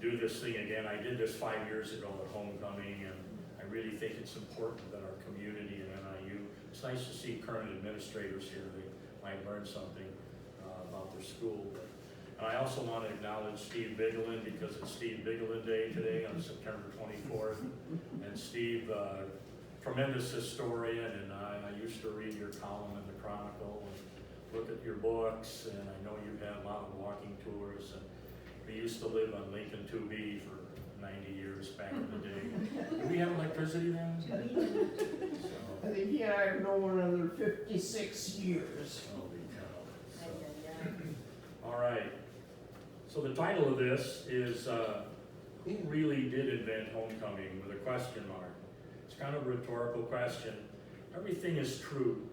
do this thing again. I did this 5 years ago at homecoming, and I really think it's important that our community and NIU, it's nice to see current administrators here. They might learn something about their school. And I also want to acknowledge Steve Bigelin, because it's Steve Bigelin Day today on September 24th. And Steve, tremendous historian, and I used to read your column in the Chronicle and look at your books, and I know you've had a lot of walking tours. And we used to live on Lincoln 2B for 90 years back in the day. Did we have electricity then? So, I think he and I have known one another 56 years. holy cow. So, all right. So the title of this is Who Really Did Invent Homecoming, with a question mark. It's kind of a rhetorical question. Everything is true.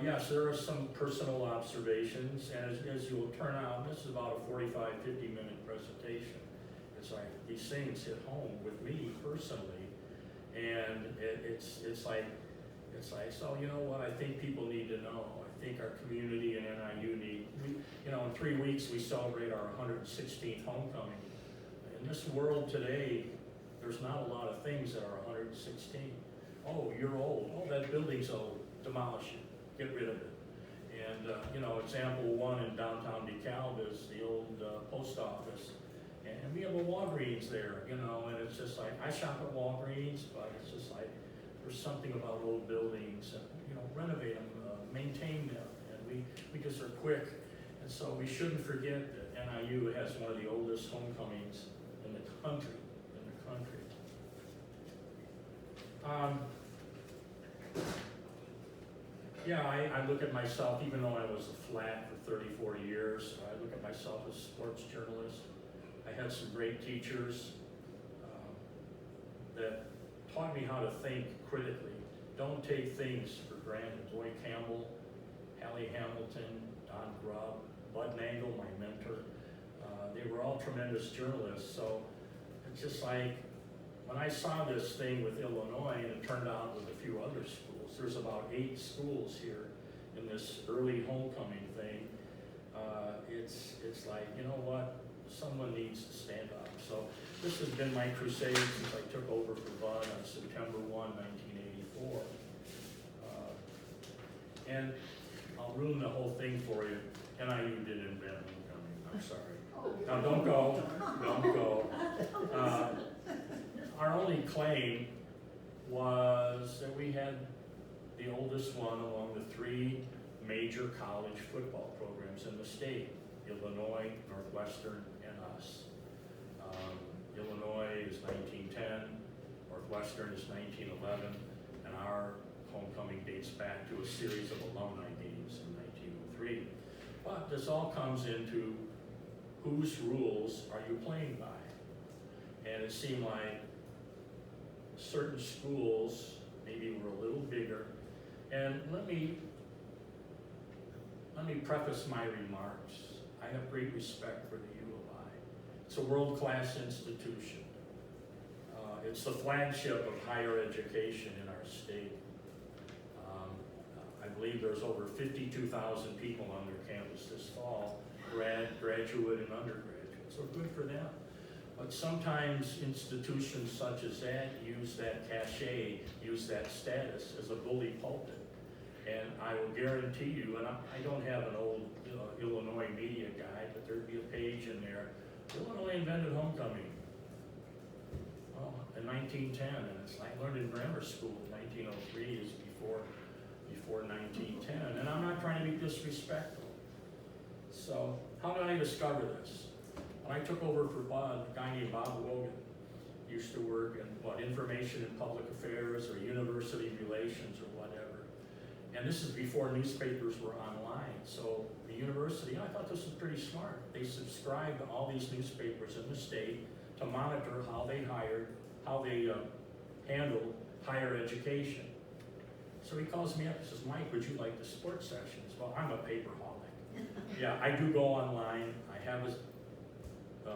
Yes, there are some personal observations, and as you'll turn out, this is about a 45, 50-minute presentation. It's like these things hit home with me personally, and it's like, so you know what, I think people need to know. I think our community and NIU need, in 3 weeks we celebrate our 116th homecoming. In this world today, there's not a lot of things that are 116. Oh, you're old. Oh, that building's old. Demolish it. Get rid of it. And, example one in downtown DeKalb is the old post office. And we have a Walgreens there, and it's just like, I shop at Walgreens, but it's just like, there's something about old buildings, and, renovate them, maintain them, and we just are quick. And so we shouldn't forget that NIU has one of the oldest homecomings in the country, I look at myself, even though I was a flat for 34 years, I look at myself as a sports journalist. I had some great teachers that taught me how to think critically. Don't take things for granted. Lloyd Campbell, Hallie Hamilton, Don Grubb, Bud Nangle, my mentor, they were all tremendous journalists. So it's just like, when I saw this thing with Illinois, and it turned out with a few other schools, there's about 8 schools here in this early homecoming thing. It's like, you know what, someone needs to stand up. So this has been my crusade since I took over for Bud on September 1, 1984. And I'll ruin the whole thing for you. NIU did invent homecoming, I'm sorry. Now don't go. Our only claim was that we had the oldest one among the 3 major college football programs in the state: Illinois, Northwestern, and us. Illinois is 1910, Northwestern is 1911, and our homecoming dates back to a series of alumni games in 1903. But this all comes into whose rules are you playing by? And it seemed like certain schools maybe were a little bigger. And let me preface my remarks. I have great respect for the U of I. It's a world-class institution. It's the flagship of higher education in our state. I believe there's over 52,000 people on their campus this fall, graduate and undergraduate, so good for them. But sometimes institutions such as that use that cachet, use that status as a bully pulpit. And I will guarantee you, and I don't have an old Illinois media guide, but there'd be a page in there, Illinois invented homecoming. Well, in 1910, and it's like I learned in grammar school, 1903 is before 1910, and I'm not trying to be disrespectful. So how did I discover this? When I took over for Bud, a guy named Bob Wogan used to work in information and public affairs or university relations or whatever. And this is before newspapers were online. So the university, I thought this was pretty smart. They subscribed to all these newspapers in the state to monitor how they handled higher education. So he calls me up and says, Mike, would you like the sports sessions? Well, I'm a paperholic. Yeah, I do go online. I have a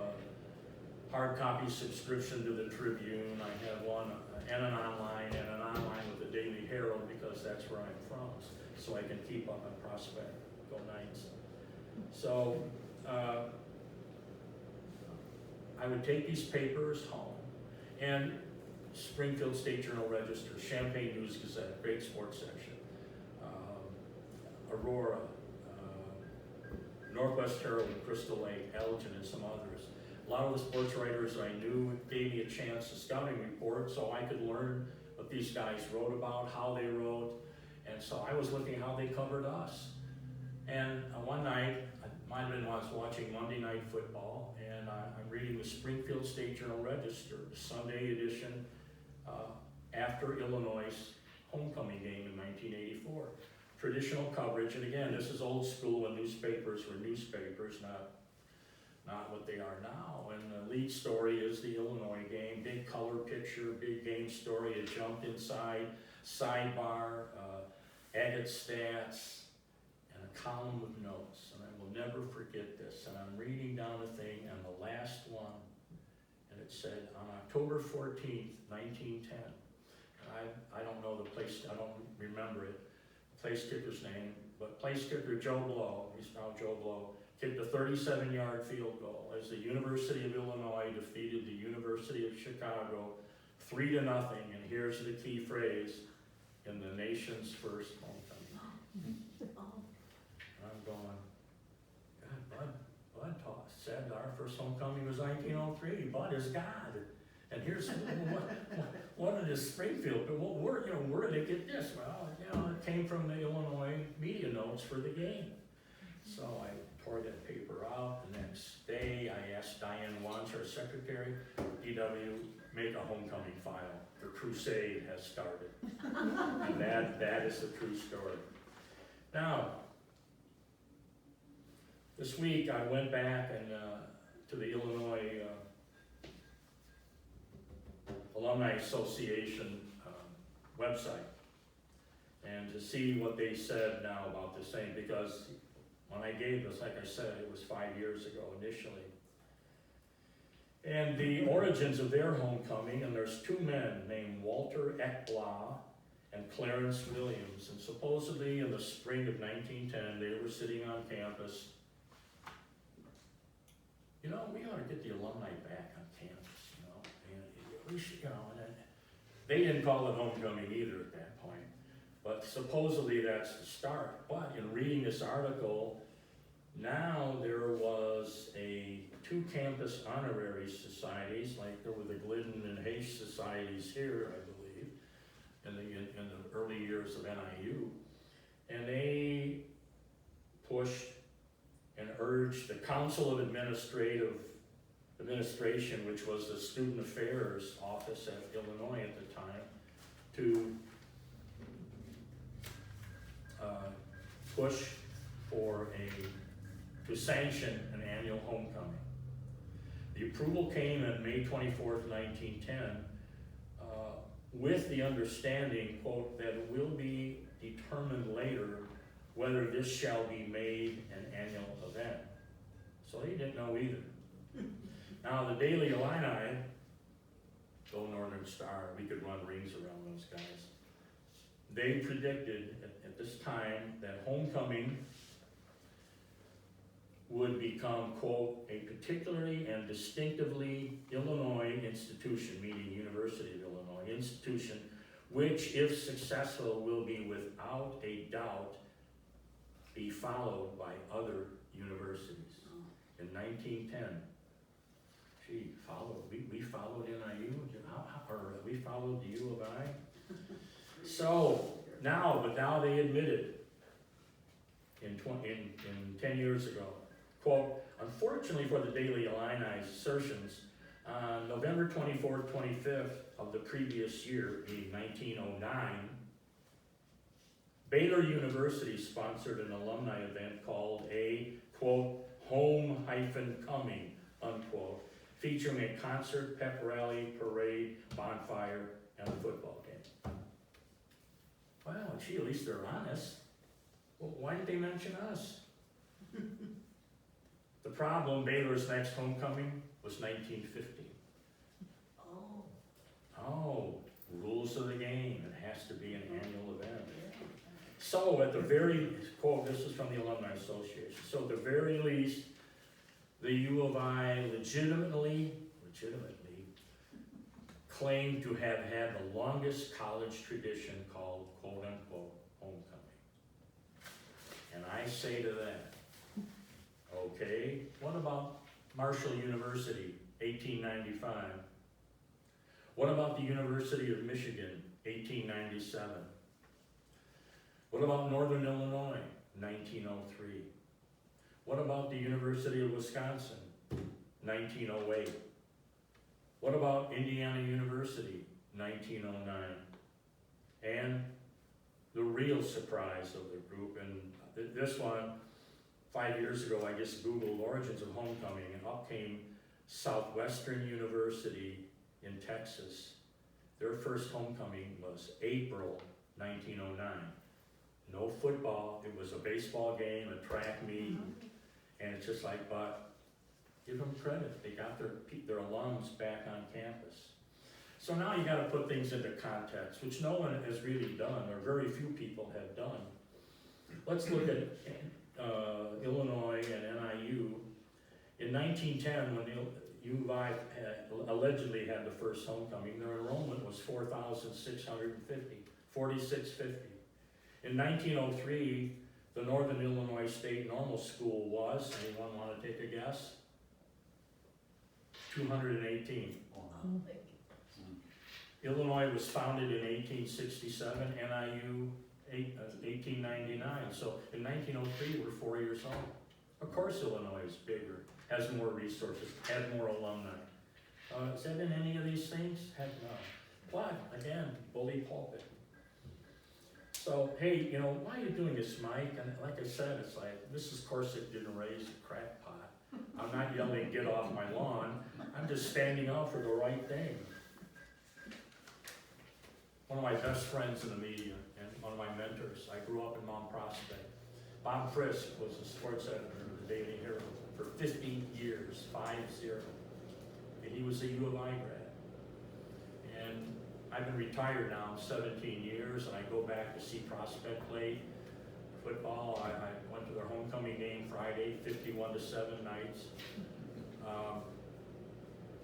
hard copy subscription to the Tribune. I have one and an online with the Daily Herald because that's where I'm from, so I can keep up on Prospect. Go Knights. So I would take these papers home, and Springfield State Journal Register, Champaign News Gazette, great sports section, Aurora, Northwest Herald, Crystal Lake, Elgin, and some others. A lot of the sports writers I knew gave me a chance to scouting report so I could learn what these guys wrote about, how they wrote, and so I was looking how they covered us. And one night, I might have been watching Monday Night Football, and I'm reading the Springfield State Journal Register, the Sunday edition, after Illinois' homecoming game in 1984. Traditional coverage, and again, this is old school when newspapers were newspapers, not what they are now. And the lead story is the Illinois game, big color picture, big game story, it jumped inside, sidebar, added stats, and a column of notes. And I will never forget this. And I'm reading down the thing, and the last one, and it said, on October 14th, 1910, I don't know the place, I don't remember it, place kicker's name, but place kicker Joe Blow, he's now Joe Blow, kicked a 37-yard field goal as the University of Illinois defeated the University of Chicago 3-0, and here's the key phrase, in the nation's first homecoming. And I'm going, God, Bud said our first homecoming was 1903, Bud is God. And here's what it is Springfield, but where did they get this? Well, it came from the Illinois media notes for the game. So I tore that paper out. The next day, I asked Diane Wants, our secretary, DW, make a homecoming file. The crusade has started. And that is the true story. Now, this week I went back and to the Illinois Alumni Association website and to see what they said now about this thing, because when I gave this, like I said, it was 5 years ago initially. And the origins of their homecoming, and there's two men named Walter Ekblah and Clarence Williams, and supposedly in the spring of 1910, they were sitting on campus. We ought to get the alumni back on campus, and we should, and they didn't call it homecoming either at that point, but supposedly that's the start. But in reading this article, now there was two campus honorary societies, like there were the Glidden and Hayes societies here, I believe, in the early years of NIU, and they pushed and urged the Council of Administration, which was the Student Affairs Office at Illinois at the time, to push for to sanction an annual homecoming. The approval came on May 24th, 1910, with the understanding, quote, that it will be determined later whether this shall be made an annual event. So they didn't know either. Now the Daily Illini, go Northern Star, we could run rings around those guys. They predicted at this time that homecoming would become, quote, a particularly and distinctively Illinois institution, meaning University of Illinois institution, which, if successful, will be without a doubt be followed by other universities. In 1910, we followed NIU, or we followed the U of I. So now they admitted in 10 years ago, quote, unfortunately for the Daily Illini's assertions, on November 24th, 25th of the previous year, being 1909, Baylor University sponsored an alumni event called a, quote, home-coming, unquote, featuring a concert, pep rally, parade, bonfire, and a football game. Well, gee, at least they're honest. Well, why didn't they mention us? The problem, Baylor's next homecoming was 1950. Oh, rules of the game, it has to be an annual event. So at the very, quote, this is from the Alumni Association, so at the very least, the U of I legitimately legitimately, claim to have had the longest college tradition called quote-unquote homecoming. And I say to that, okay, what about Marshall University, 1895? What about the University of Michigan, 1897? What about Northern Illinois, 1903? What about the University of Wisconsin, 1908? What about Indiana University, 1909? And the real surprise of the group, and this one, 5 years ago, I just Googled origins of homecoming, and up came Southwestern University in Texas. Their first homecoming was April 1909. No football, it was a baseball game, a track meet, and it's just like, but give them credit, they got their alums back on campus. So now you gotta put things into context, which no one has really done, or very few people have done. Let's look at Illinois and NIU. In 1910, when the U of I allegedly had the first homecoming, their enrollment was 4650. In 1903, the Northern Illinois State Normal School was, anyone want to take a guess? 218. Illinois was founded in 1867, NIU 1899. So in 1903, we're 4 years old. Of course Illinois is bigger, has more resources, has more alumni. Is that in any of these things? Heck no. But again, bully pulpit. So, hey, you know, why are you doing this, Mike? And like I said, it's like, Mrs. Korcek didn't raise a crack pot. I'm not yelling, get off my lawn. I'm just standing up for the right thing. One of my best friends in the media and one of my mentors, I grew up in Mount Prospect. Bob Frisk was a sports editor of the Daily Herald for 50 years, 50. And he was a U of I grad. And I've been retired now 17 years, and I go back to see Prospect play football. I went to their homecoming game Friday, 51-7 nights.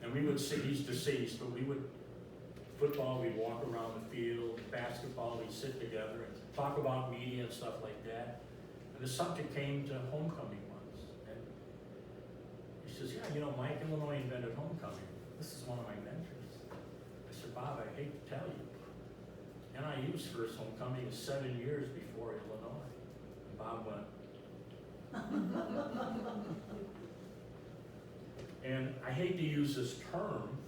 And we would sit, he's deceased, but we would, football, we'd walk around the field, basketball, we'd sit together and talk about media and stuff like that. And the subject came to homecoming once. And he says, yeah, you know, Mike, Illinois invented homecoming. This is one of my mentors. I said, Bob, I hate to tell you, NIU's first homecoming is 7 years before Illinois. And Bob went, and I hate to use this term,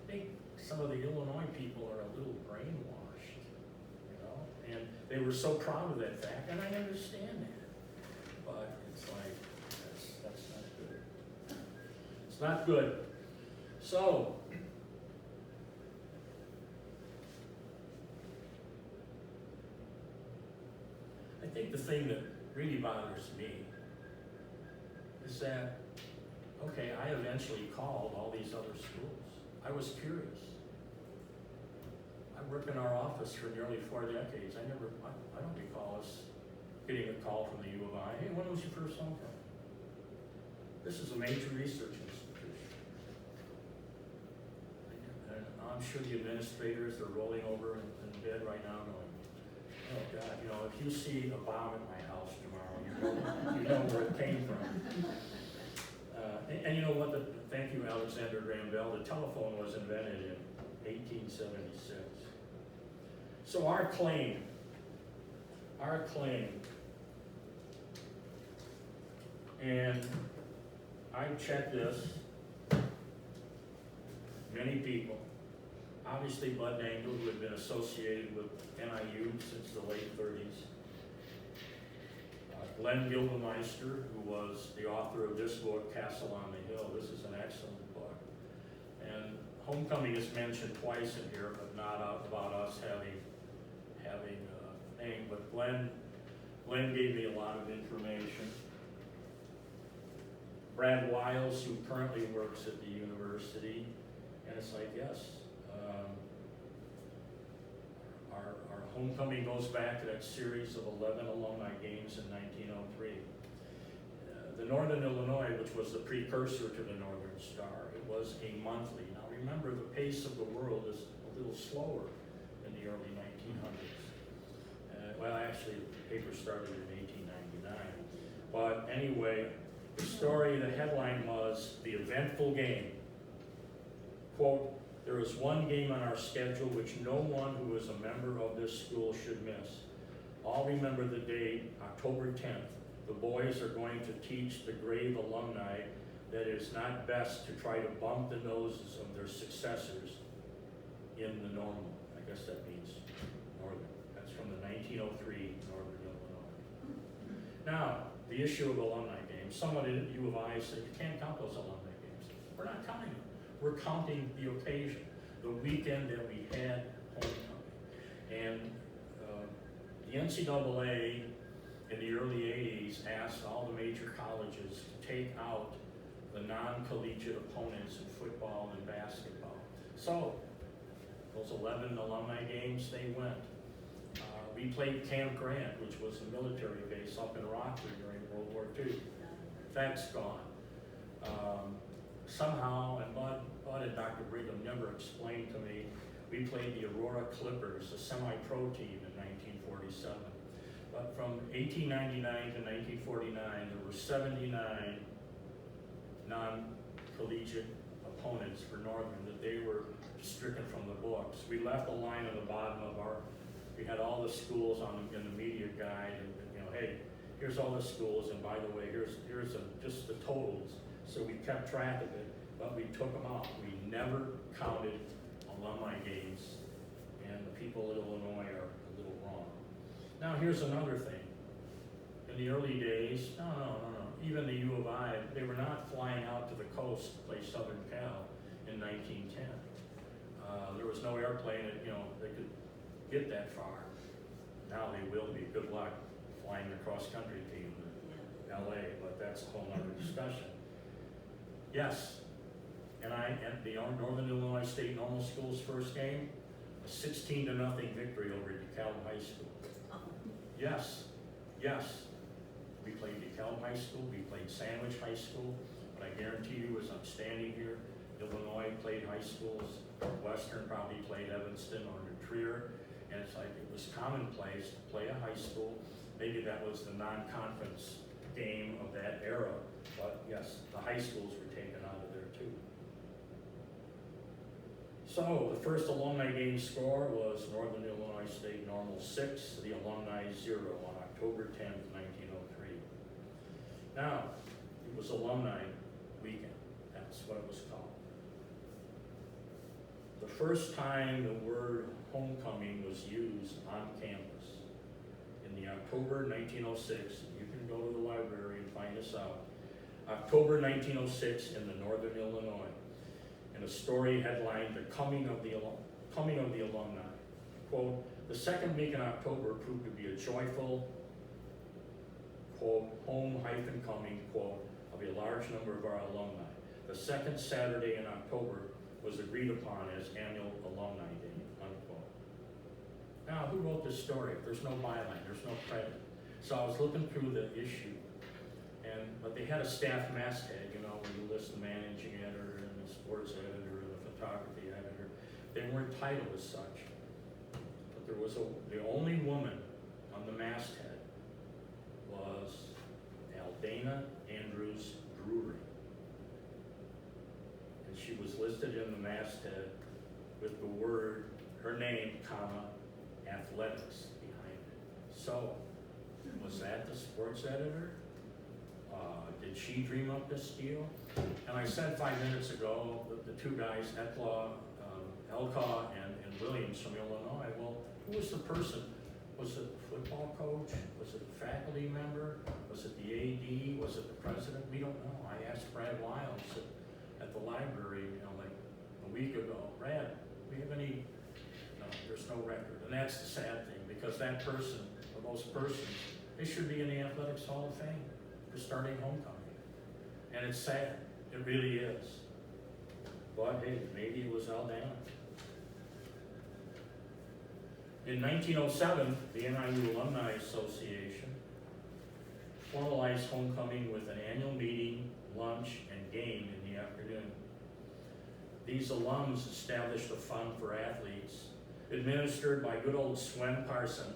I think some of the Illinois people are a little brainwashed, you know, and they were so proud of that fact, and I understand that, but it's like, that's not good. It's not good. So, I think the thing that really bothers me is that, okay, I eventually called all these other schools. I was curious. I worked in our office for nearly 4 decades. I don't recall us getting a call from the U of I. Hey, when was your first homecoming? This is a major research institution. And I'm sure the administrators are rolling over in bed right now going, oh God, you know, if you see a bomb at my house tomorrow, you know where it came from. And you know what, thank you Alexander Graham Bell, the telephone was invented in 1876. So our claim, and I checked this, many people, obviously Bud Nangle, who had been associated with NIU since the late 30s, Glenn Gildenmeister, who was the author of this book, Castle on the Hill. This is an excellent book. And homecoming is mentioned twice in here, but not about us having a thing. But Glenn gave me a lot of information. Brad Wiles, who currently works at the university, and it's like, yes, our homecoming goes back to that series of 11 alumni games in 1903. The Northern Illinois, which was the precursor to the Northern Star, it was a monthly. Now remember, the pace of the world is a little slower in the early 1900s. Well, actually, the paper started in 1899. But anyway, the story, the headline was, "The Eventful Game." Quote, "There is one game on our schedule which no one who is a member of this school should miss. All remember the date, October 10th. The boys are going to teach the grave alumni that it is not best to try to bump the noses of their successors in the normal." I guess that means Northern. That's from the 1903 Northern Illinois. Now, the issue of alumni games. Someone at U of I said, "You can't count those alumni games." We're not counting them. We're counting the occasion, the weekend that we had homecoming. And the NCAA in the early 80s asked all the major colleges to take out the non-collegiate opponents in football and basketball. So those 11 alumni games, they went. We played Camp Grant, which was a military base up in Rockford during World War II. That's gone. Somehow, and Bud and Dr. Brigham never explained to me, we played the Aurora Clippers, a semi-pro team in 1947. But from 1899 to 1949, there were 79 non-collegiate opponents for Northern that they were stricken from the books. We left a line on the bottom of we had all the schools in the media guide, and hey, here's all the schools, and by the way, here's just the totals. So we kept track of it, but we took them out. We never counted alumni games, and the people in Illinois are a little wrong. Now here's another thing. In the early days, no. Even the U of I, they were not flying out to the coast to play Southern Cal in 1910. There was no airplane that, they could get that far. Now they will be. Good luck flying the cross-country team to LA, but that's a whole other discussion. Yes, and the Northern Illinois State Normal School's first game, a 16-0 victory over DeKalb High School. Yes. We played DeKalb High School, we played Sandwich High School, but I guarantee you, as I'm standing here, Illinois played high schools, Western probably played Evanston or New Trier, and it's like it was commonplace to play a high school. Maybe that was the non-conference game of that era, but yes, the high schools were taken out of there too. So the first alumni game score was Northern Illinois State Normal 6, the Alumni 0 on October 10th, 1903. Now, it was Alumni Weekend. That's what it was called. The first time the word homecoming was used on campus in the October 1906, and you can go to the library and find this out, October 1906 in the Northern Illinois, in a story headlined, "The Coming of the Alumni." Quote, "The second week in October proved to be a joyful, quote, home-coming, quote, of a large number of our alumni. The second Saturday in October was agreed upon as annual Alumni Day," unquote. Now, who wrote this story? There's no byline, there's no credit. So I was looking through the issue, but they had a staff masthead, when you list the managing editor and the sports editor and the photography editor. They weren't titled as such. But there was the only woman on the masthead was Aldana Andrews Drury. And she was listed in the masthead with the word, her name, comma, athletics behind it. So, was that the sports editor? Did she dream up this deal? And I said 5 minutes ago, the two guys, Elkaw and Williams from Illinois, well, who was the person? Was it the football coach? Was it the faculty member? Was it the AD? Was it the president? We don't know. I asked Brad Wiles at the library, like a week ago, "Brad, do we have any?" No, there's no record. And that's the sad thing, because that person, or those persons, they should be in the Athletics Hall of Fame for starting homecoming. And it's sad. It really is. But hey, maybe it was Aldana. In 1907, the NIU Alumni Association formalized homecoming with an annual meeting game in the afternoon. These alums established a fund for athletes, administered by good old Swen Parson,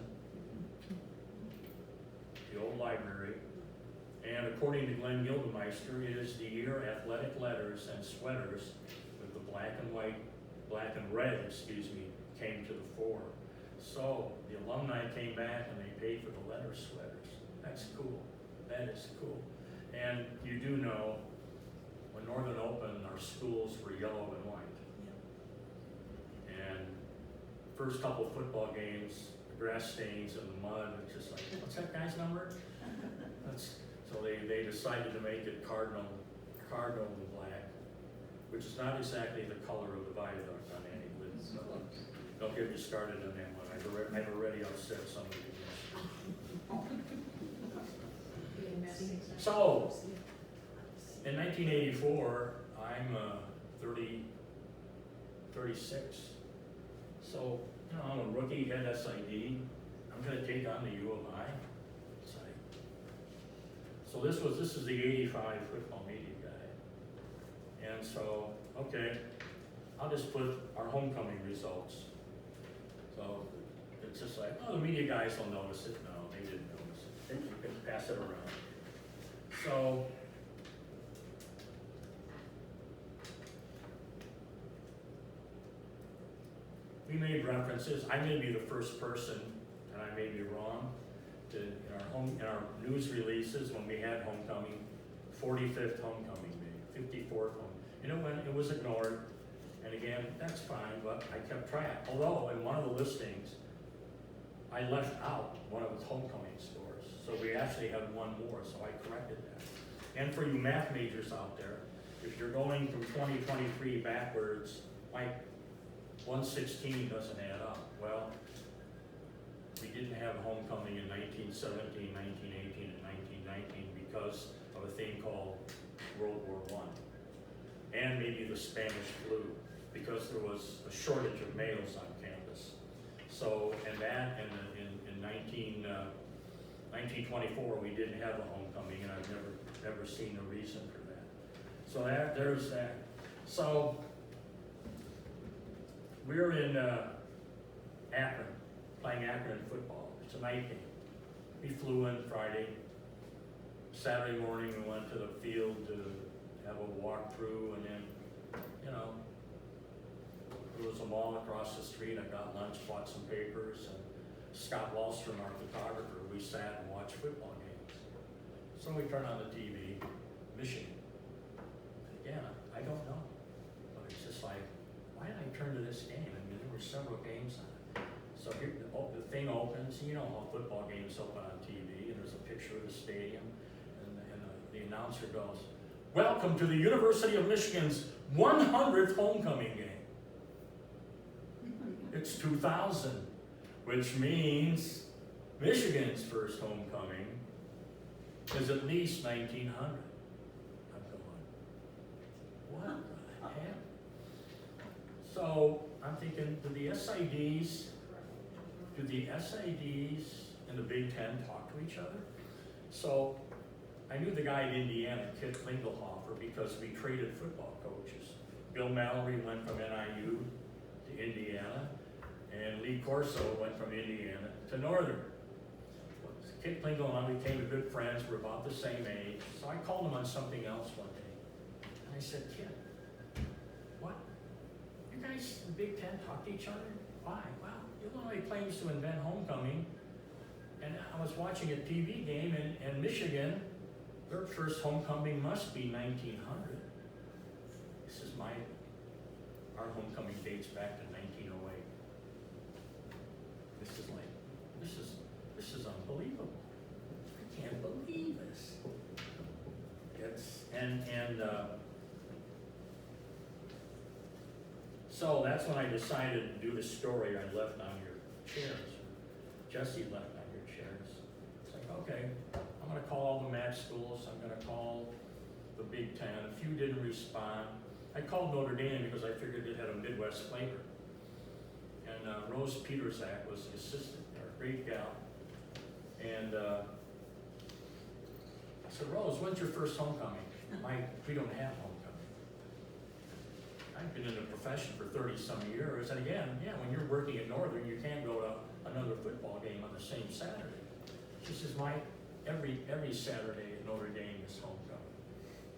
the old library. And according to Glenn Gildemeister, it is the year athletic letters and sweaters with the black and red, came to the fore. So the alumni came back and they paid for the letter sweaters. That's cool. That is cool. And you do know, when Northern opened, our schools were yellow and white. And first couple football games, the grass stains and the mud, it's just like, what's that guy's number? So they decided to make it cardinal and black, which is not exactly the color of the viaduct on any. Don't get me started on that one. I've already upset somebody. So, in 1984, I'm 36. So, I'm a rookie, had SID. I'm going to take on the U of I. So this is the 85 football media guy. And so, okay, I'll just put our homecoming results. So it's just like, oh, the media guys will notice it. No, they didn't notice it. You can pass it around. So we made references. I may be the first person, and I may be wrong, to in our news releases when we had homecoming, 45th homecoming day, 54th homecoming. When it was ignored, and again, that's fine, but I kept track. Although in one of the listings, I left out one of the homecoming stores. So we actually had one more, so I corrected that. And for you math majors out there, if you're going from 2023 backwards, like 116 doesn't add up. Well, we didn't have homecoming in 1917, 1918, and 1919 because of a thing called World War I. And maybe the Spanish flu, because there was a shortage of males on campus. So, and that, and in 1924, we didn't have a homecoming, and I've never seen a reason for that. So there's that. So, we're in Akron, playing Akron football. It's a night game. We flew in Friday. Saturday morning, we went to the field to have a walkthrough, and then, there was a mall across the street. I got lunch, bought some papers, and Scott Wallstrom, our photographer, we sat and watched football games. So we turned on the TV, Michigan. Again, I don't know, but it's just like, why did I turn to this game? I mean, there were several games on it. So here, the thing opens, you know how football games open on TV, and there's a picture of the stadium, and the announcer goes, "Welcome to the University of Michigan's 100th homecoming game." It's 2000, which means Michigan's first homecoming is at least 1900. I'm going, what the heck? So I'm thinking, do the SIDs and the Big Ten talk to each other? So I knew the guy in Indiana, Kit Klingelhofer, because we traded football coaches. Bill Mallory went from NIU to Indiana, and Lee Corso went from Indiana to Northern. Kit Klingle and I became good friends. We're about the same age. So I called him on something else one day. And I said, "Kit, what? You guys in Big Ten talk to each other? Why?" "Well, Illinois claims to invent homecoming. And I was watching a TV game, and Michigan, their first homecoming must be 1900. This is our homecoming dates back to 1908. This is unbelievable. I can't believe this. So that's when I decided to do the story I left on your chairs. Jesse left on your chairs. It's like, okay, I'm gonna call all the match schools, I'm gonna call the Big Ten. A few didn't respond. I called Notre Dame because I figured it had a Midwest flavor. And Rose Peterzak was the assistant there, a great gal. And I said, Rose, when's your first homecoming? Mike, we don't have homecoming. I've been in the profession for 30-some years, and again, yeah, when you're working at Northern, you can't go to another football game on the same Saturday. She says, Mike, every Saturday at Notre Dame is homecoming.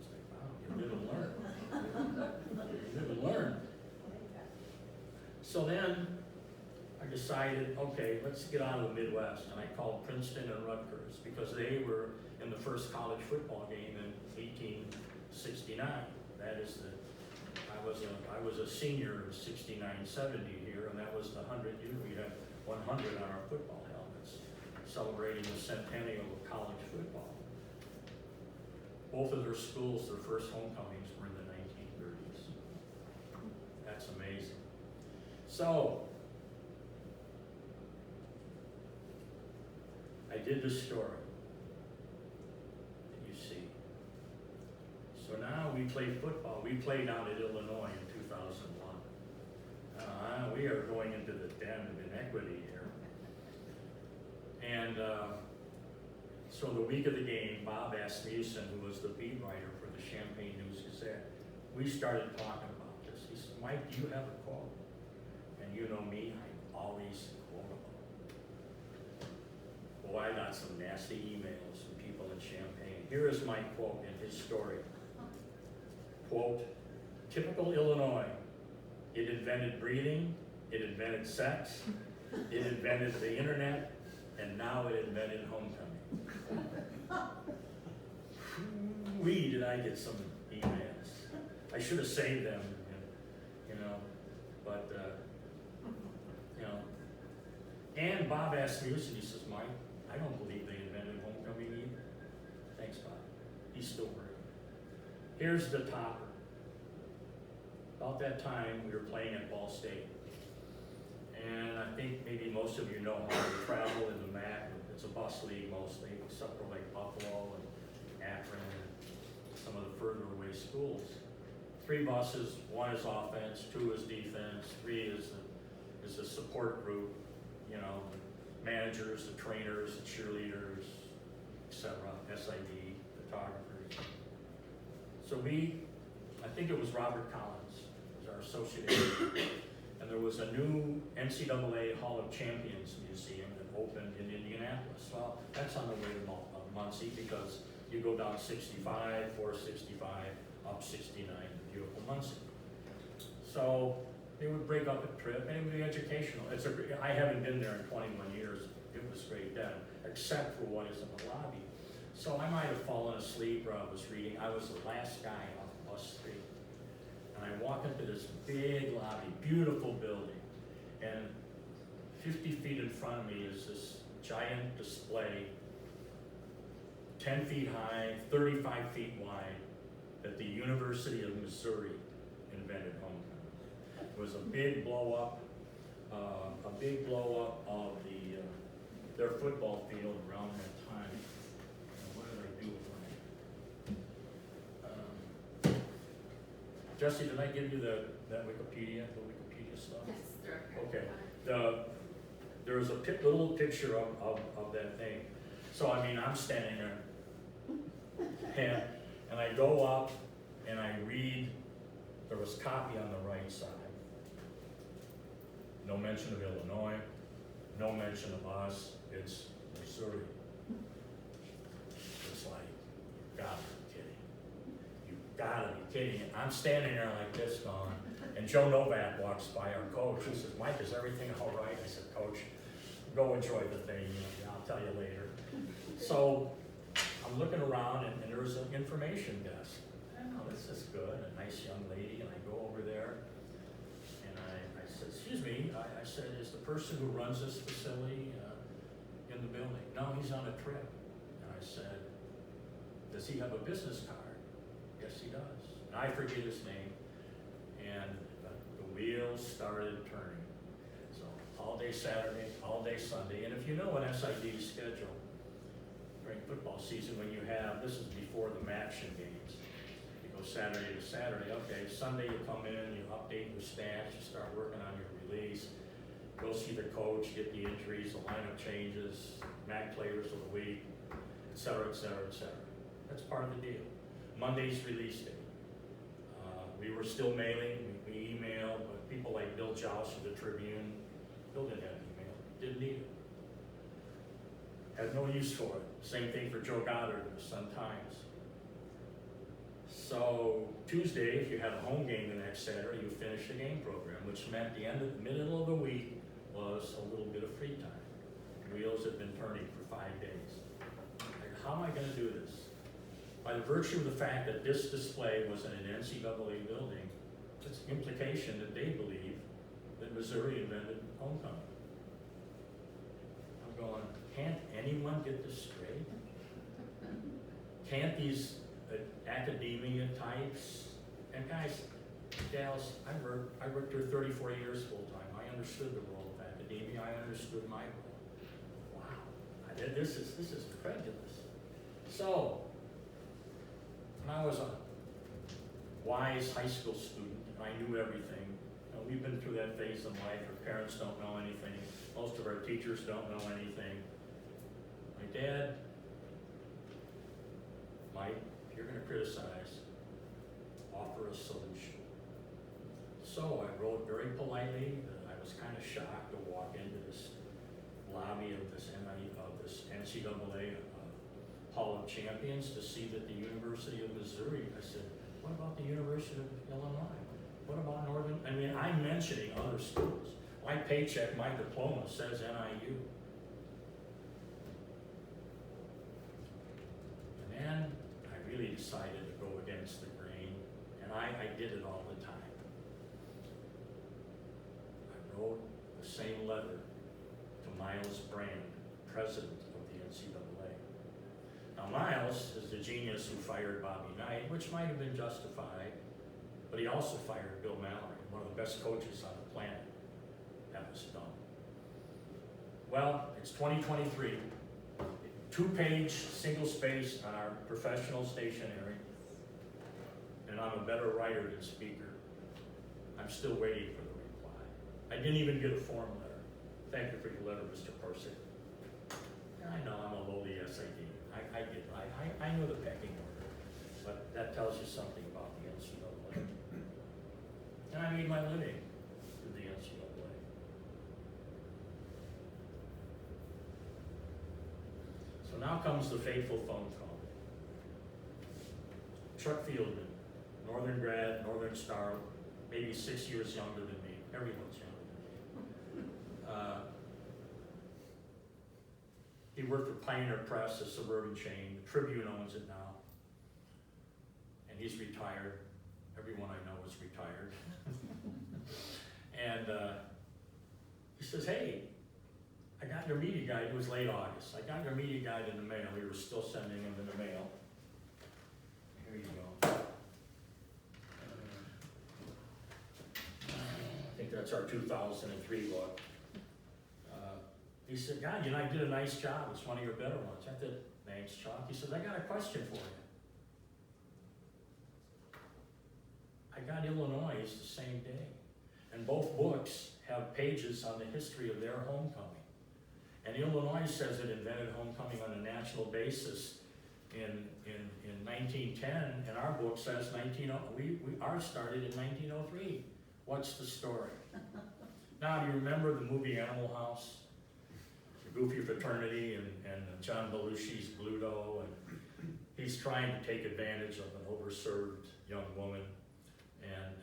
It's like, wow, you live and learn. You live and learn. So then I decided, okay, let's get out of the Midwest, and I called Princeton and Rutgers because they were in the first college football game in 1869. That is I was a senior in 69, 70 here, and that was the 100 year. We had 100 on our football helmets, celebrating the centennial of college football. Both of their schools, their first homecomings were in the 1930s. That's amazing. So, I did the story that you see. So now we play football. We played down at Illinois in 2001. We are going into the den of inequity here. And so the week of the game, Bob Asmussen, who was the beat writer for the Champaign News-Gazette, we started talking about this. He said, Mike, do you have a quote? And you know me, I'm always quotable. Boy, I got some nasty emails from people in Champaign. Here is my quote in his story. Quote, typical Illinois. It invented breeding, it invented sex, it invented the internet, and now it invented homecoming. Did I get some emails. I should have saved them, you know, but, you know. And Bob Asmussen, he says, Mike, I don't believe they invented homecoming either. Thanks, Bob. He's still working. Here's the topper. About that time, we were playing at Ball State. And I think maybe most of you know how we travel in the MAC. It's a bus league mostly, except for like Buffalo and Akron and some of the further away schools. 3 buses, 1 is offense, 2 is defense, 3 is the support group, you know, the managers, the trainers, the cheerleaders, etc., SID, photographers. So I think it was Robert Collins, was our associate editor. And there was a new NCAA Hall of Champions museum that opened in Indianapolis. Well, that's on the way to Muncie because you go down 65, 465, up 69, beautiful Muncie. So they would break up a trip and it would be educational. I haven't been there in 21 years. It was great then, except for what is in the lobby. So I might have fallen asleep or I was reading. I was the last guy off bus 3. And I walk into this big lobby, beautiful building, and 50 feet in front of me is this giant display, 10 feet high, 35 feet wide, that the University of Missouri invented homecoming. It was a big blow up of their football field around that time. And what did I do with my? Jesse, did I give you that Wikipedia stuff? Yes, director. Okay. There was a little picture of that thing. So I mean, I'm standing there, and I go up and I read. There was copy on the right side. No mention of Illinois. No mention of us. It's Missouri. It's like, you gotta be kidding. You gotta be kidding. And I'm standing there like this going, and Joe Novak walks by, our coach. He says, Mike, is everything all right? I said, Coach, go enjoy the thing. I'll tell you later. So I'm looking around, and there was an information desk. Oh, this is good. A nice young lady, and I go over there, and I said, excuse me, I said, is the person who runs this facility in the building? No, he's on a trip. And I said, does he have a business card? Yes, he does. And I forget his name, and the wheels started turning. So all day Saturday, all day Sunday, and if you know an SID schedule during football season, when you have, this is before the matching games, you go Saturday to Saturday, okay, Sunday you come in, you update your stats, you start working on your release, go see the coach, get the injuries, the lineup changes, MAC players of the week, et cetera, et cetera, et cetera. That's part of the deal. Monday's release day. We were still mailing, we emailed, but people like Bill Joust of the Tribune, Bill didn't have email, didn't need it. Had no use for it. Same thing for Joe Goddard of the Sun-Times. So Tuesday, if you had a home game the next Saturday, you finished the game program, which meant the middle of the week was a little bit of free time. Wheels had been turning for 5 days. Like, how am I gonna do this? By the virtue of the fact that this display was in an NCAA building, it's an implication that they believe that Missouri invented homecoming. I'm going, can't anyone get this straight? Can't these academia types, and guys, gals, I worked here 34 years full time. I understood the role of academia. I understood my role. Wow, this is incredulous. So, when I was a wise high school student, and I knew everything. You know, we've been through that phase in life where parents don't know anything. Most of our teachers don't know anything. My dad, Mike, if you're going to criticize, offer a solution. So I wrote very politely that I was kind of shocked to walk into this lobby of this NCAA Hall of Champions to see that the University of Missouri, I said, what about the University of Illinois? What about Northern? I mean, I'm mentioning other schools. My paycheck, my diploma says NIU. And then I really decided to go against the grain, and I did it all the time. I wrote the same letter to Miles Brand, president of the NCAA. Now Miles is the genius who fired Bobby Knight, which might have been justified, but he also fired Bill Mallory, one of the best coaches on the planet. That was dumb. Well, it's 2023. 2-page, single space on our professional stationery, and I'm a better writer than speaker. I'm still waiting for the reply. I didn't even get a form letter. Thank you for your letter, Mr. Korcek. I know I'm a lowly SID. I know the pecking order, but that tells you something about the NCAA. And I made my living through the NCAA. So now comes the fateful phone call. Chuck Fieldman, Northern grad, Northern Star, maybe 6 years younger than me. Everyone's younger than me. He worked for Pioneer Press, a suburban chain. The Tribune owns it now. And he's retired. Everyone I know is retired. And he says, hey, I got your media guide. It was late August. I got your media guide in the mail. We were still sending them in the mail. Here you go. I think that's our 2003 book. He said, God, you know, I did a nice job. It's one of your better ones. I said, thanks, Chuck. He says, I got a question for you. I got Illinois the same day. And both books have pages on the history of their homecoming. And Illinois says it invented homecoming on a national basis in 1910, and our book says ours started in 1903. What's the story? Now, do you remember the movie Animal House? Goofy Fraternity and John Belushi's Bluto, and he's trying to take advantage of an overserved young woman, and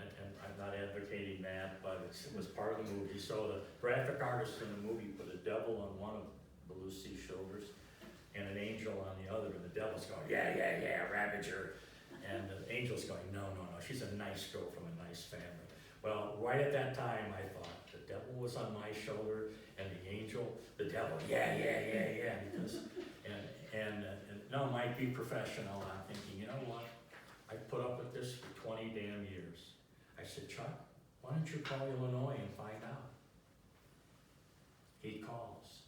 I'm not advocating that, but it was part of the movie. So the graphic artist in the movie put a devil on one of Belushi's shoulders and an angel on the other, and the devil's going, yeah, Ravager, and the angel's going, no, she's a nice girl from a nice family. Well, right at that time, I thought, the devil was on my shoulder, and the angel, the devil, yeah, because, and no, might be professional. I'm thinking, you know what? I put up with this for 20 damn years. I said, Chuck, why don't you call Illinois and find out? He calls.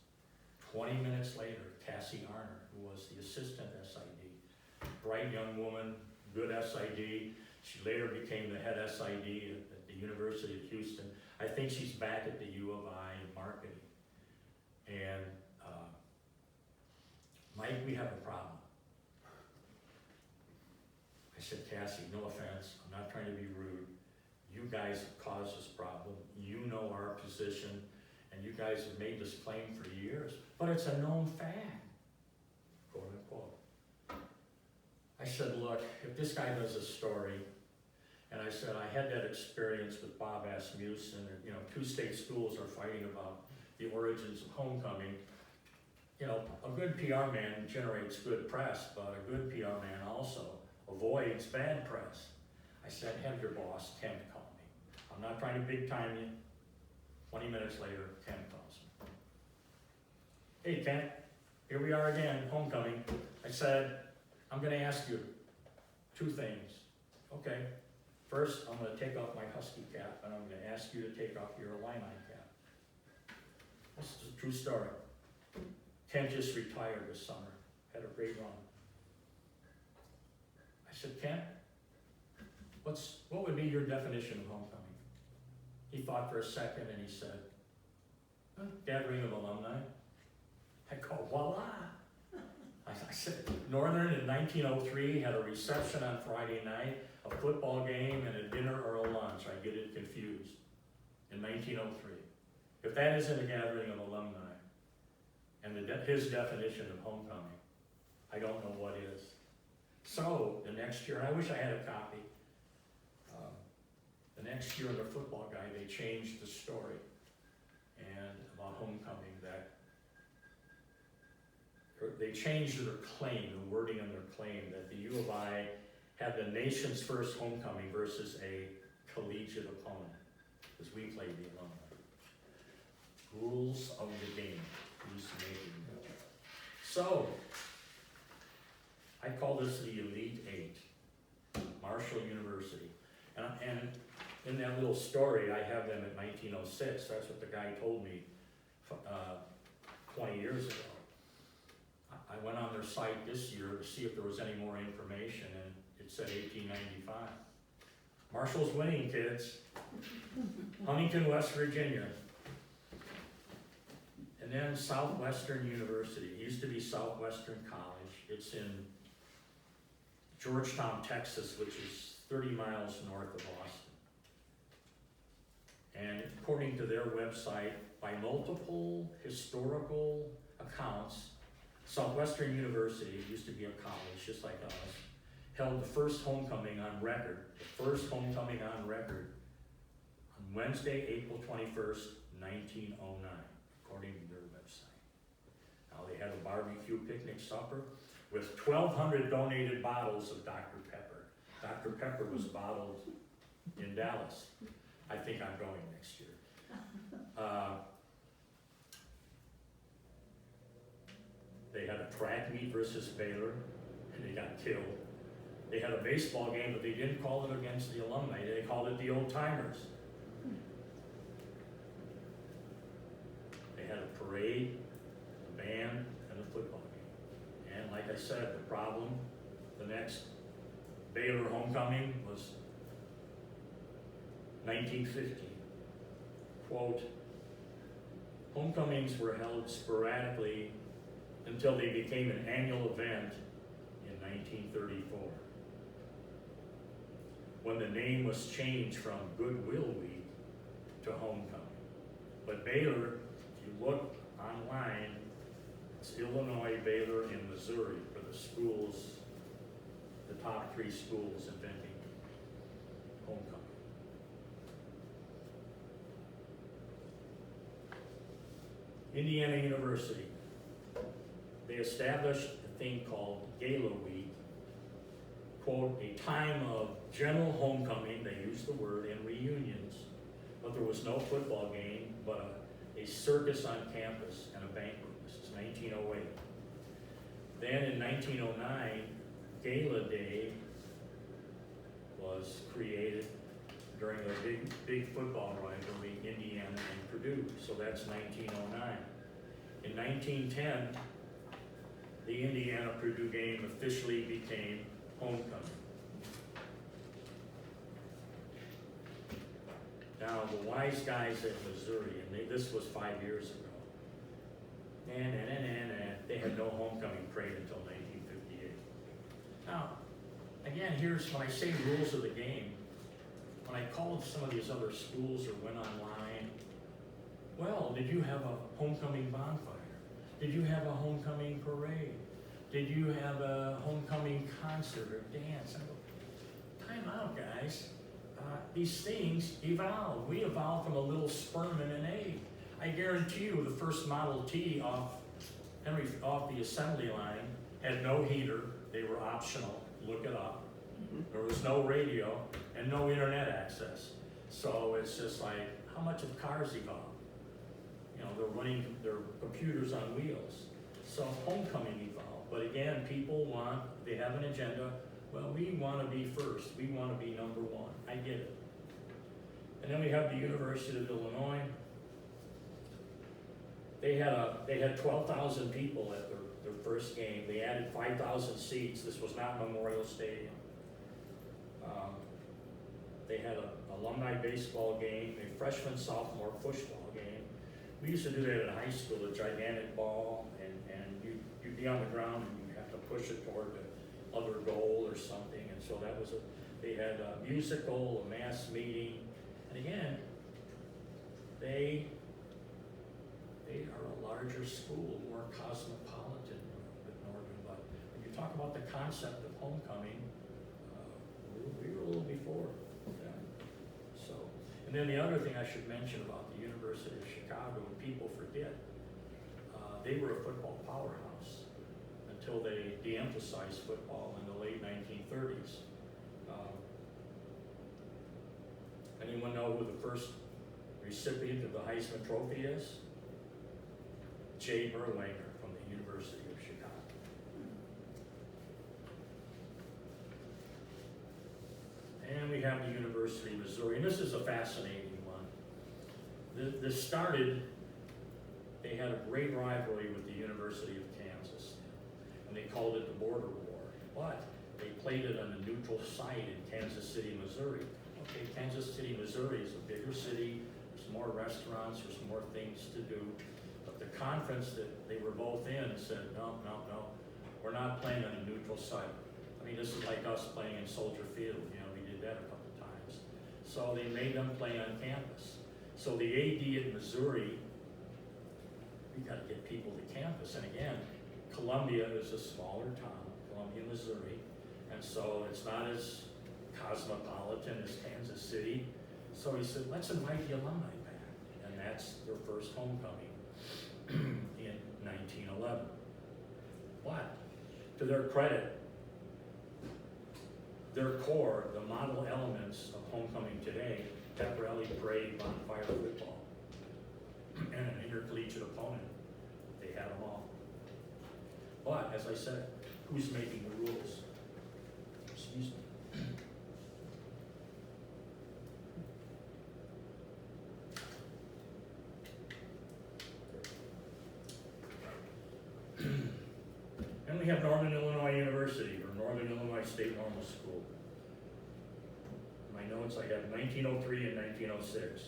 20 minutes later, Cassie Arner, who was the assistant SID, bright young woman, good SID. She later became the head SID at the University of Houston. I think she's back at the U of I in marketing. And Mike, we have a problem. said, Cassie, no offense, I'm not trying to be rude. You guys have caused this problem. You know our position, and you guys have made this claim for years, but it's a known fact, quote unquote. I said, look, if this guy does a story, and I said, I had that experience with Bob Asmussen, and, you know, 2 state schools are fighting about the origins of homecoming. You know, a good PR man generates good press, but a good PR man also avoids bad press. I said, have your boss, Kent, call me. I'm not trying to big time you. 20 minutes later, Kent calls me. Hey, Kent, here we are again, homecoming. I said, I'm gonna ask you 2 things. Okay, first, I'm gonna take off my Husky cap, and I'm gonna ask you to take off your Illini cap. This is a true story. Kent just retired this summer, had a great run. I said, Kent, what would be your definition of homecoming? He thought for a second and he said, gathering of alumni. I go, voila. I said, Northern in 1903 had a reception on Friday night, a football game, and a dinner or a lunch. I get it confused. In 1903. If that isn't a gathering of alumni, and his definition of homecoming, I don't know what is. So, the next year, and I wish I had a copy, the next year in the football guide, they changed the story and about homecoming, that they changed their claim, the wording on their claim, that the U of I had the nation's first homecoming versus a collegiate opponent, because we played the alumni. Rules of the game. So, I call this the Elite 8, Marshall University. And in that little story, I have them at 1906. That's what the guy told me 20 years ago. I went on their site this year to see if there was any more information, and it said 1895. Marshall's winning, kids. Huntington, West Virginia. And then Southwestern University. It used to be Southwestern College. It's in Georgetown, Texas, which is 30 miles north of Austin. And according to their website, by multiple historical accounts, Southwestern University, used to be a college just like us, held the first homecoming on record, on Wednesday, April 21st, 1909. According to their website. Now they had a barbecue picnic supper with 1,200 donated bottles of Dr. Pepper. Dr. Pepper was bottled in Dallas. I think I'm going next year. They had a track meet versus Baylor, and they got killed. They had a baseball game, but they didn't call it against the alumni. They called it the old timers. They had a parade, a band, and a football game. And like I said, the problem, the next Baylor homecoming was 1915. Quote, homecomings were held sporadically until they became an annual event in 1934, when the name was changed from Goodwill Week to homecoming. But Baylor, if you look online, it's Illinois, Baylor, and Missouri for the schools, the top 3 schools inventing homecoming. Indiana University. They established a thing called Gala Week, quote, a time of general homecoming, they used the word, and reunions, but there was no football game, but a circus on campus and a banquet. This is 1908. Then in 1909, Gala Day was created during the big football rivalry, Indiana and Purdue, so that's 1909. In 1910, the Indiana-Purdue game officially became homecoming. Now, the wise guys at Missouri, and this was 5 years ago, they had no homecoming parade until 1958. Now, I again, here's when I say rules of the game. When I called some of these other schools or went online, well, did you have a homecoming bonfire? Did you have a homecoming parade? Did you have a homecoming concert or dance? I go, time out, guys. These things evolve. We evolved from a little sperm and an egg. I guarantee you the first Model T off the assembly line had no heater. They were optional. Look it up. There was no radio and no internet access. So it's just like, how much have cars evolved? You know, they're running their computers on wheels. So homecoming evolved. But again, people they have an agenda. Well, we want to be first. We want to be number one. I get it. And then we have the University of Illinois. They had 12,000 people at their first game. They added 5,000 seats. This was not Memorial Stadium. They had an alumni baseball game, a freshman sophomore pushball game. We used to do that in high school, a gigantic ball, and you'd be on the ground and you have to push it toward the other goal or something. And so they had a musical, a mass meeting, and again, they are a larger school, more cosmopolitan than Northern. But when you talk about the concept of homecoming, we were a little before them. So, and then the other thing I should mention about the University of Chicago, and people forget, they were a football powerhouse until they de-emphasized football in the late 1930s. Anyone know who the first recipient of the Heisman Trophy is? Jay Berlinger from the University of Chicago. And we have the University of Missouri, and this is a fascinating one. This started, they had a great rivalry with the University of Kansas, and they called it the Border War, but they played it on a neutral site in Kansas City, Missouri. Okay, Kansas City, Missouri is a bigger city, there's more restaurants, there's more things to do. But the conference that they were both in said, no, we're not playing on a neutral site. I mean, this is like us playing in Soldier Field, we did that a couple times. So they made them play on campus. So the AD in Missouri, we got to get people to campus. And again, Columbia is a smaller town, Columbia, Missouri, and so it's not as cosmopolitan as Kansas City. So he said, let's invite the alumni back. And that's their first homecoming in 1911. But to their credit, their core, the model elements of homecoming today, pep rally, parade, bonfire, football, and an intercollegiate opponent, they had them all. But as I said, who's making the rules? Excuse me. And we have Northern Illinois University, or Northern Illinois State Normal School. In my notes, I have 1903 and 1906.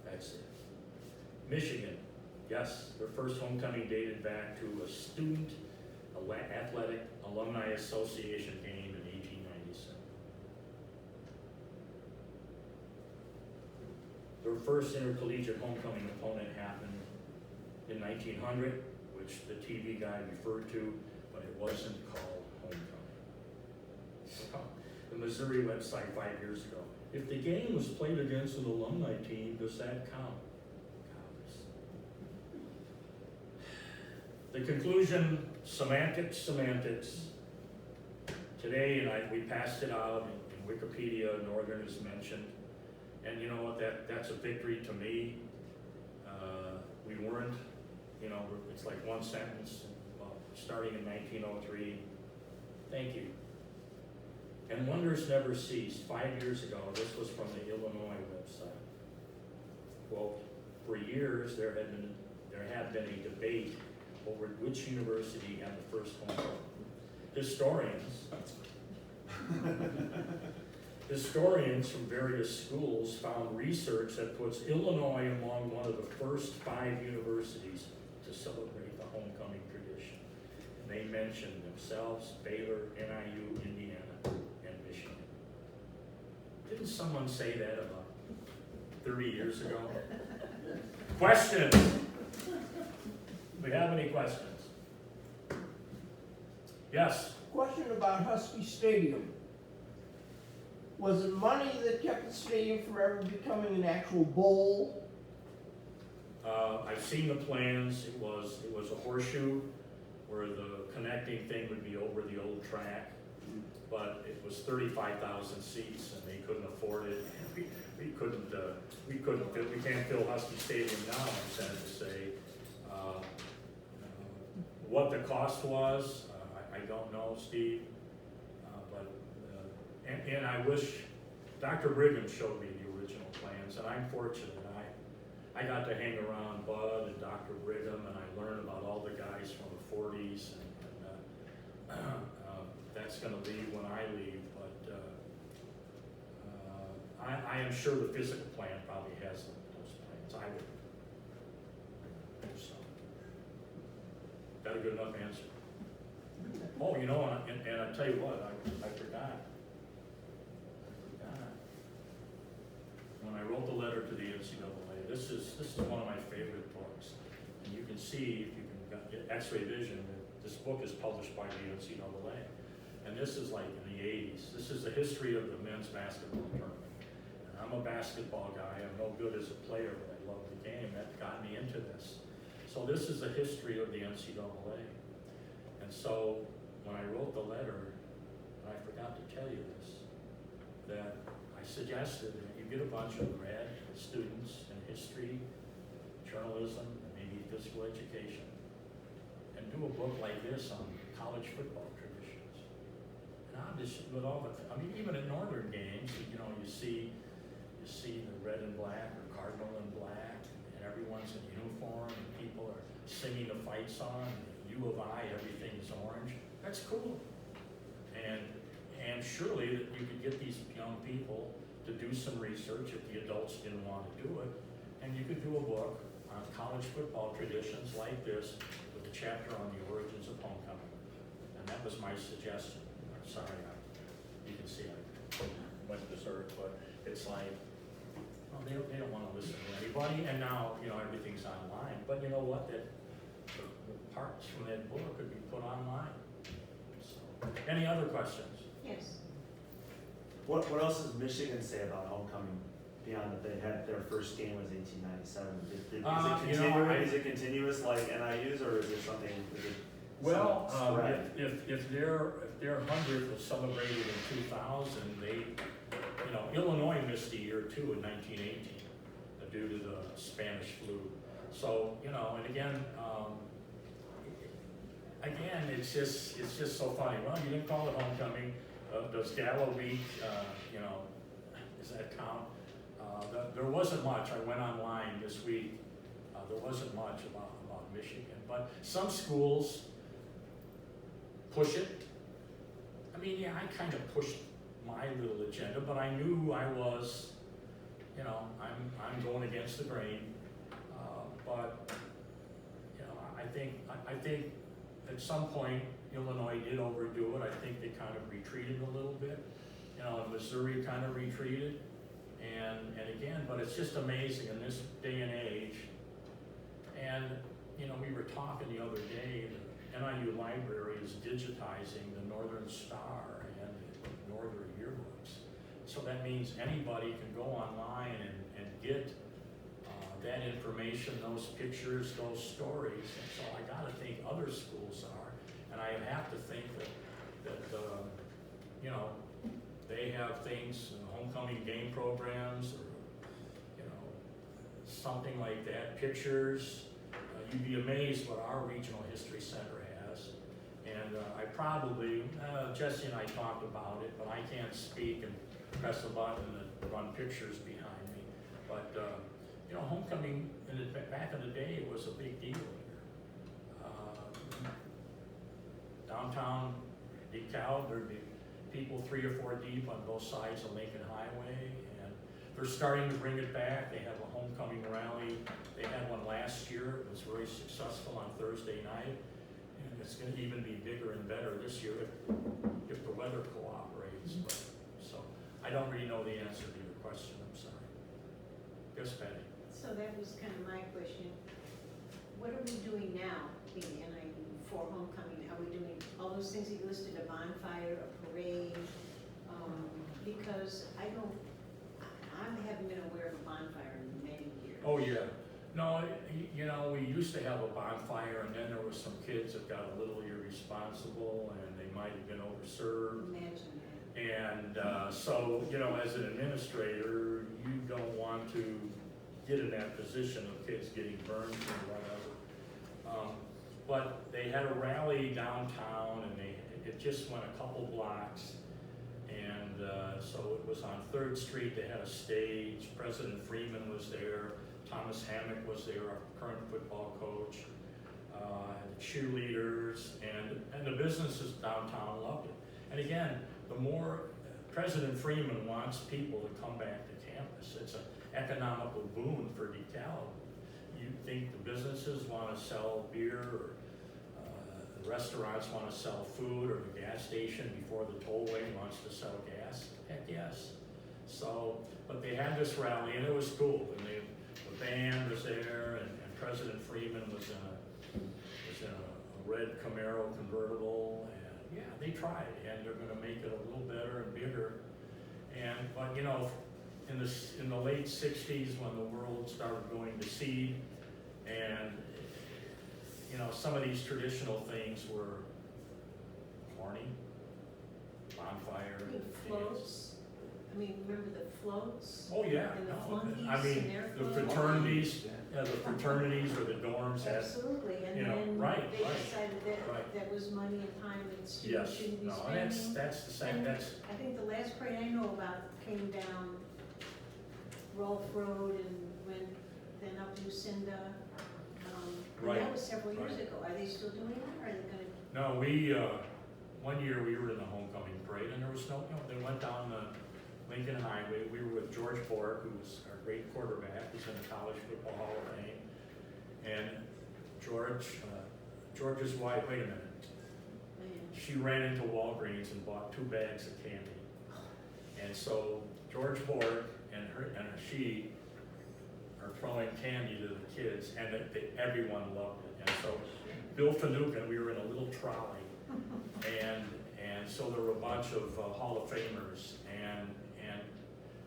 That's it. Michigan, yes, their first homecoming dated back to a student athletic alumni association game in 1897. Their first intercollegiate homecoming opponent happened in 1900, which the TV guy referred to, but it wasn't called homecoming. The Missouri website 5 years ago. If the game was played against an alumni team, does that count? The conclusion, semantics. Today, and we passed it out in Wikipedia, Northern is mentioned, and you know what, that's a victory to me. We weren't, it's like one sentence, starting in 1903, thank you. And wonders never cease. 5 years ago, this was from the Illinois website. Quote, for years there had been a debate over which university had the first homecoming. Historians from various schools found research that puts Illinois among one of the first 5 universities to celebrate the homecoming tradition. And they mentioned themselves, Baylor, NIU, Indiana, and Michigan. Didn't someone say that about 30 years ago? Questions? Do we have any questions? Yes? Question about Husky Stadium. Was it money that kept the stadium from ever becoming an actual bowl? I've seen the plans. It was a horseshoe where the connecting thing would be over the old track, but it was 35,000 seats and they couldn't afford it. We can't fill Husky Stadium now, I'm sad to say. What the cost was, I don't know, Steve, and I wish Dr. Brigham showed me the original plans, and I'm fortunate. I got to hang around Bud and Dr. Brigham, and I learned about all the guys from the 40s, and that's going to leave when I leave, but I am sure the physical plan probably has those plans. I would hope so. Got a good enough answer? Oh, you know, and I tell you what, I forgot. When I wrote the letter to the NCAA, this is one of my favorite books. And you can see, if you can get X-ray vision, that this book is published by the NCAA. And this is like in the 80s. This is the history of the men's basketball tournament. And I'm a basketball guy. I'm no good as a player, but I love the game. That got me into this. So this is the history of the NCAA. And so when I wrote the letter, and I forgot to tell you this, that I suggested that you get a bunch of grad students in history, journalism, and maybe physical education, and do a book like this on college football traditions. And obviously, with all the, I mean, even at Northern games, you know, you see the red and black or cardinal and black, and everyone's in uniform, and people are singing the fight song. U of I, everything is orange. That's cool. And surely that you could get these young people to do some research if the adults didn't want to do it. And you could do a book on college football traditions like this with a chapter on the origins of homecoming. And that was my suggestion. I'm sorry, you can see I went berserk, but it's like, well, they don't want to listen to anybody. And now, you know, everything's online. But you know what? The parts from that book could be put online. So, any other questions? Yes. What else does Michigan say about homecoming beyond that they had their first game was 1897? Is it continuous like NIU's, or is it something? Well, if their 100th was celebrated in 2000, they, you know, Illinois missed a year or two in 1918 due to the Spanish flu. So, you know, and again, it's just so funny. Well, you didn't call it homecoming. Does Gallo Beach, you know, does that count? There wasn't much. I went online this week. There wasn't much about Michigan, but some schools push it. I mean, yeah, I kind of pushed my little agenda, but I knew I was, you know, I'm going against the grain. But you know, I think at some point Illinois did overdo it. I think they kind of retreated a little bit. You know, Missouri kind of retreated. And again, but it's just amazing in this day and age. And, you know, we were talking the other day, the NIU library is digitizing the Northern Star and the Northern yearbooks. So that means anybody can go online and get that information, those pictures, those stories. And so I gotta think other schools are. And I have to think that you know, they have things, homecoming game programs, or, you know, something like that, pictures. You'd be amazed what our regional history center has. And I probably, Jesse and I talked about it, but I can't speak and press a button and run pictures behind me. But you know, homecoming back in the day was a big deal here. Downtown DeKalb, there'd be people 3 or 4 deep on both sides of Lincoln Highway, and they're starting to bring it back. They have a homecoming rally. They had one last year. It was very successful on Thursday night. And it's gonna even be bigger and better this year if the weather cooperates. But, so, I don't really know the answer to your question, I'm sorry. Yes, Patty? So that was kind of my question. What are we doing now in NIU for homecoming? Are we doing all those things that you listed, a bonfire, a parade? Because I haven't been aware of a bonfire in many years. Oh, yeah. No, you know, we used to have a bonfire, and then there was some kids that got a little irresponsible, and they might have been overserved. Imagine that. And so, you know, as an administrator, you don't want to get in that position of kids getting burned or whatever. But they had a rally downtown, and it just went a couple blocks. And so it was on 3rd Street, they had a stage, President Freeman was there, Thomas Hammock was there, our current football coach, the cheerleaders, and the businesses downtown loved it. And again, the more President Freeman wants people to come back to campus, it's an economical boon for DeKalb. You think the businesses want to sell beer, or the restaurants want to sell food, or the gas station before the tollway wants to sell gas? Heck yes. So, but they had this rally, and it was cool. And the band was there, and President Freeman was in a red Camaro convertible, and yeah, they tried, and they're going to make it a little better and bigger. But you know, in the late '60s, when the world started going to seed, and you know, some of these traditional things were corny, bonfire, I mean, floats. I mean, remember the floats? Oh, yeah. And the No, flunkies I mean, and their the floats? fraternities, the fraternities or the dorms had, Absolutely, and you know, then right, they right, decided that right. that was money and time that students yes, shouldn't be no, and spending. that's the same, And that's, I think the last parade I know about came down Rolfe Road and went then up Lucinda. And Right, that was several years right. ago. Are they still doing that, or are they gonna? no, one year we were in the homecoming parade, and there was no, you know, they went down the Lincoln Highway. We were with George Bork, who was our great quarterback, who's in the College Football Hall of Fame. And George's wife, wait a minute, she ran into Walgreens and bought 2 bags of candy. And so George Bork and she are throwing candy to the kids, and everyone loved it. And so Bill Finucane, we were in a little trolley, and so there were a bunch of Hall of Famers, and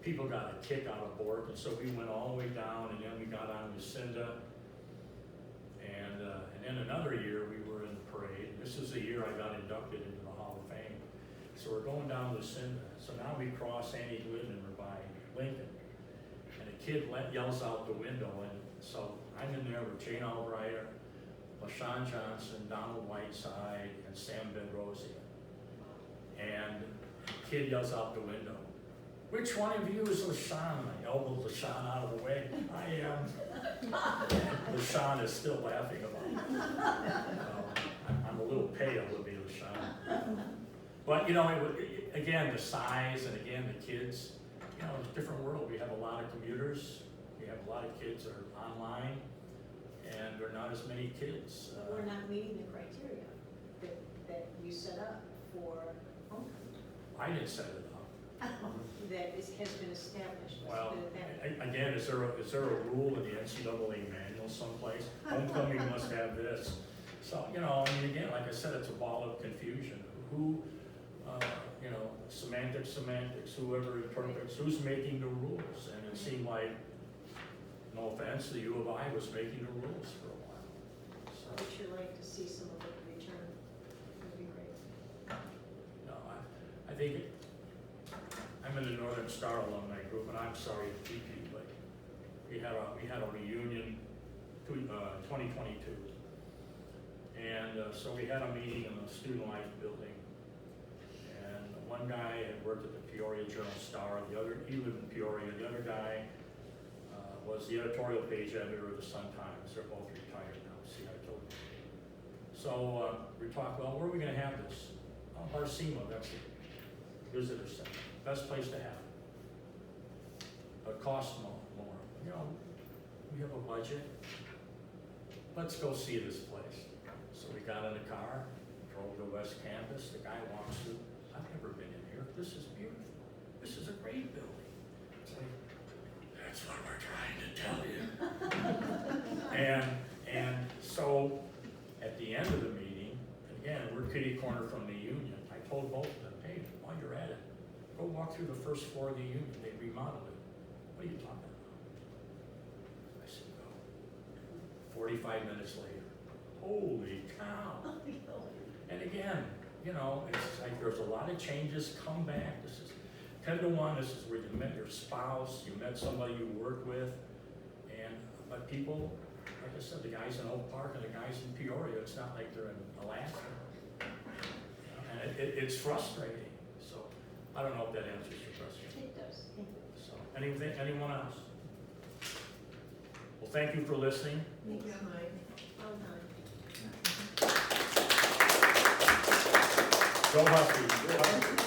people got a kick out of Bork, and so we went all the way down, and then we got on Lucinda, and then another year we were in the parade. This is the year I got inducted into the Hall of Fame. So we're going down Lucinda. So now we cross Annie Glidden and we're by Lincoln. And a kid yells out the window, and so I'm in there with Jane Albrighter, LaShawn Johnson, Donald Whiteside, and Sam Bedrosian. And the kid yells out the window, "Which one of you is LaShawn?" I elbowed LaShawn out of the way. I am. LaShawn is still laughing about it. I'm a little pale to be LaShawn. But, you know, again, the size, and again, the kids, you know, it's a different world. We have a lot of commuters. We have a lot of kids that are online, and there are not as many kids. We're not meeting the criteria that you set up for homecoming. I didn't set it up. That has been established. Let's Well, put it that way. again, is there a rule in the NCAA manual someplace? Homecoming must have this. So, you know, I mean, again, like I said, it's a ball of confusion. Who, you know, semantics, whoever interprets, who's making the rules? And it seemed like, no offense, the U of I was making the rules for a while. So, Would you like to see some of it return? Would be great. no, I think I'm in the Northern Star alumni group, and I'm sorry to keep you, but we had a reunion 2022. And so we had a meeting in the Student Life building. And one guy had worked at the Peoria Journal-Star, he lived in Peoria. The other guy was the editorial page editor of the Sun-Times. They're both retired now, see, I told you. So we talked, well, where are we gonna have this? Oh, Barcema, that's the visitor center. Best place to have it. It costs more. You know, we have a budget. Let's go see this place. So we got in the car, drove to West Campus, the guy walks through, I've never been in here, this is beautiful, this is a great building. It's like, that's what we're trying to tell you. And so, at the end of the meeting, again, we're kitty corner from the union, I told both of them, hey, while you're at it, go walk through the first floor of the union, they remodeled it. What are you talking about? I said, go. 45 minutes later, holy cow. And again, you know, it's like there's a lot of changes, come back, this is 10 to 1, this is where you met your spouse, you met somebody you work with, but people, like I said, the guys in Oak Park and the guys in Peoria, it's not like they're in Alaska. And it's frustrating, so I don't know if that answers your question. It does. So, anyone else? Well, thank you for listening. Thank you, Mike. Well done. Go Huskies.